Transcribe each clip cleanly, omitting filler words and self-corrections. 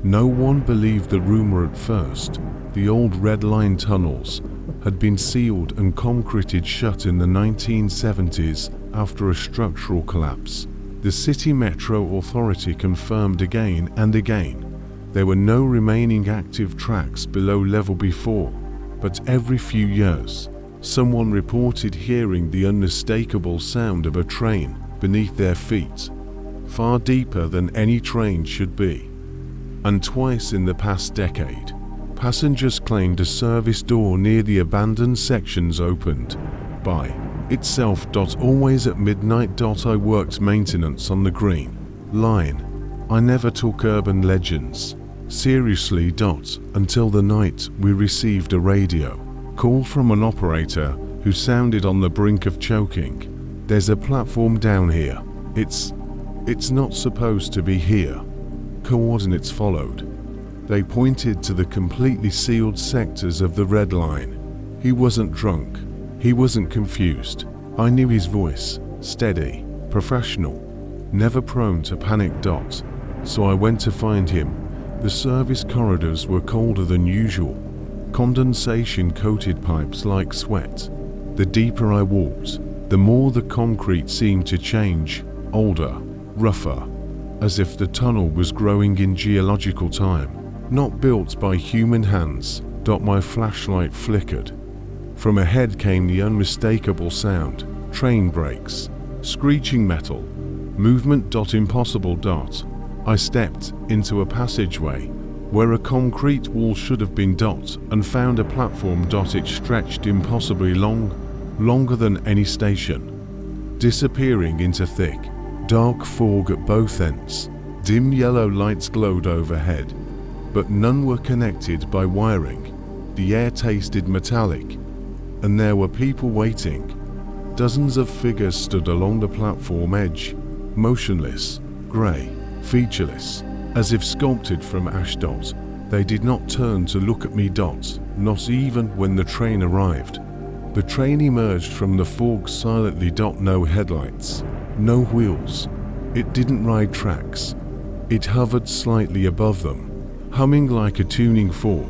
No one believed the rumor at first. The old Red Line tunnels had been sealed and concreted shut in the 1970s after a structural collapse. The City Metro Authority confirmed again and again there were no remaining active tracks below level before, but every few years, someone reported hearing the unmistakable sound of a train beneath their feet, far deeper than any train should be. And twice in the past decade, passengers claimed a service door near the abandoned sections opened by itself. Always at midnight. I worked maintenance on the Green Line. I never took urban legends seriously. Until the night we received a radio call from an operator who sounded on the brink of choking. There's a platform down here. It's not supposed to be here. Coordinates followed. They pointed to the completely sealed sectors of the Red Line. He wasn't drunk. He wasn't confused. I knew his voice, steady, professional, never prone to panic. So I went to find him. The service corridors were colder than usual, condensation-coated pipes like sweat. The deeper I walked, the more the concrete seemed to change, older, rougher, as if the tunnel was growing in geological time, not built by human hands. My flashlight flickered. From ahead came the unmistakable sound, train brakes, screeching metal, movement. Impossible. I stepped into a passageway where a concrete wall should have been. And found a platform. It stretched impossibly long, longer than any station, disappearing into thick, dark fog at both ends. Dim yellow lights glowed overhead, but none were connected by wiring. The air tasted metallic, and there were people waiting. Dozens of figures stood along the platform edge, motionless, grey, featureless, as if sculpted from ash. They did not turn to look at me. Not even when the train arrived. The train emerged from the fog silently. No headlights, no wheels. It didn't ride tracks. It hovered slightly above them, humming like a tuning fork.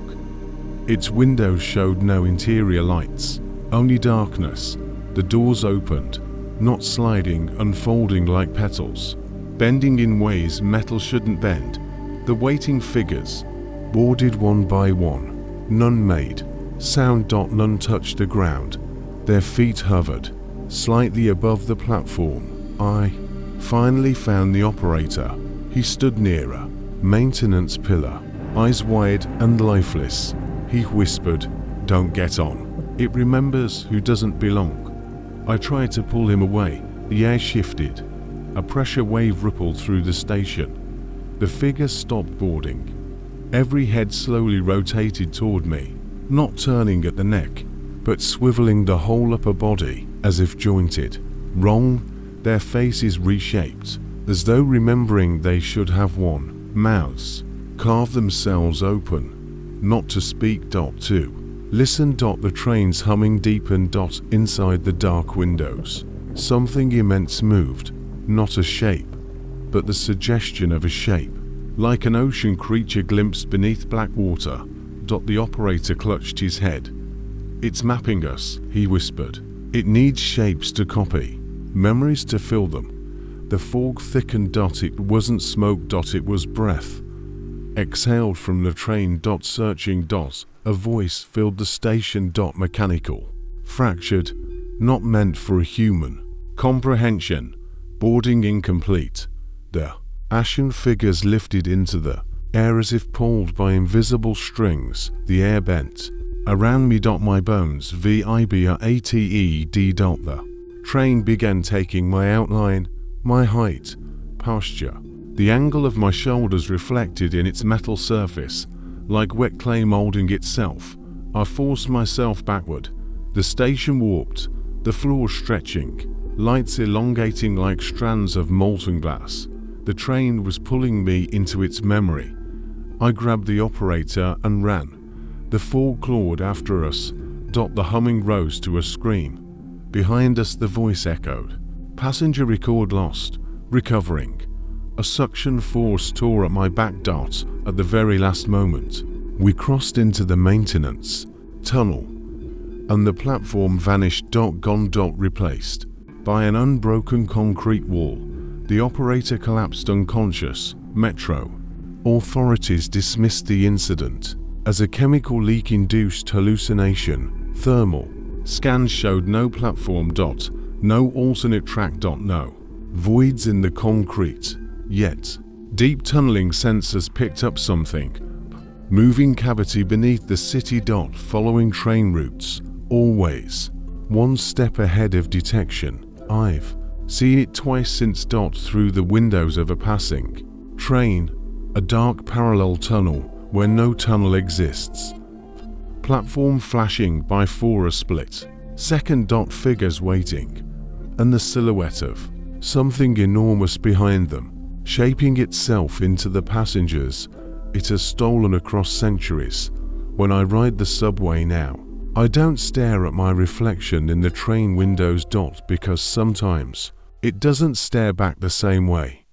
Its windows showed no interior lights, only darkness. The doors opened, not sliding, unfolding like petals, bending in ways metal shouldn't bend. The waiting figures boarded one by one. None made sound. None touched the ground. Their feet hovered slightly above the platform. I finally found the operator. He stood near a maintenance pillar, eyes wide and lifeless. He whispered, "Don't get on. It remembers who doesn't belong." I tried to pull him away. The air shifted. A pressure wave rippled through the station. The figures stopped boarding. Every head slowly rotated toward me, not turning at the neck, but swiveling the whole upper body, as if jointed. Wrong, their faces reshaped, as though remembering they should have one. Mouths carved themselves open, not to speak. To listen. The train's humming deepened. Inside the dark windows, something immense moved, not a shape, but the suggestion of a shape, like an ocean creature glimpsed beneath black water. The operator clutched his head. "It's mapping us," he whispered. "It needs shapes to copy, memories to fill them." The fog thickened. It wasn't smoke. It was breath, exhaled from the train. Searching. A voice filled the station. Mechanical, fractured, not meant for a human comprehension. Boarding incomplete. The ashen figures lifted into the air as if pulled by invisible strings. The air bent around me. My bones vibrated. The train began taking my outline, my height, posture. The angle of my shoulders reflected in its metal surface, like wet clay molding itself. I forced myself backward. The station warped, the floor stretching, lights elongating like strands of molten glass. The train was pulling me into its memory. I grabbed the operator and ran. The fog clawed after us. The humming rose to a scream. Behind us the voice echoed. "Passenger record lost. Recovering." A suction force tore at my back. At the very last moment, we crossed into the maintenance tunnel, and the platform vanished. Gone. Replaced by an unbroken concrete wall. The operator collapsed unconscious. Metro authorities dismissed the incident as a chemical leak-induced hallucination. Thermal scans showed no platform. No alternate track. No voids in the concrete. Yet, deep tunneling sensors picked up something. Moving cavity beneath the city. Following train routes. Always one step ahead of detection. I've seen it twice since. Through the windows of a passing train. A dark parallel tunnel where no tunnel exists. Platform flashing by for a split second. Figures waiting, and the silhouette of something enormous behind them, shaping itself into the passengers. It has stolen across centuries. When I ride the subway now, I don't stare at my reflection in the train windows. Because sometimes it doesn't stare back the same way.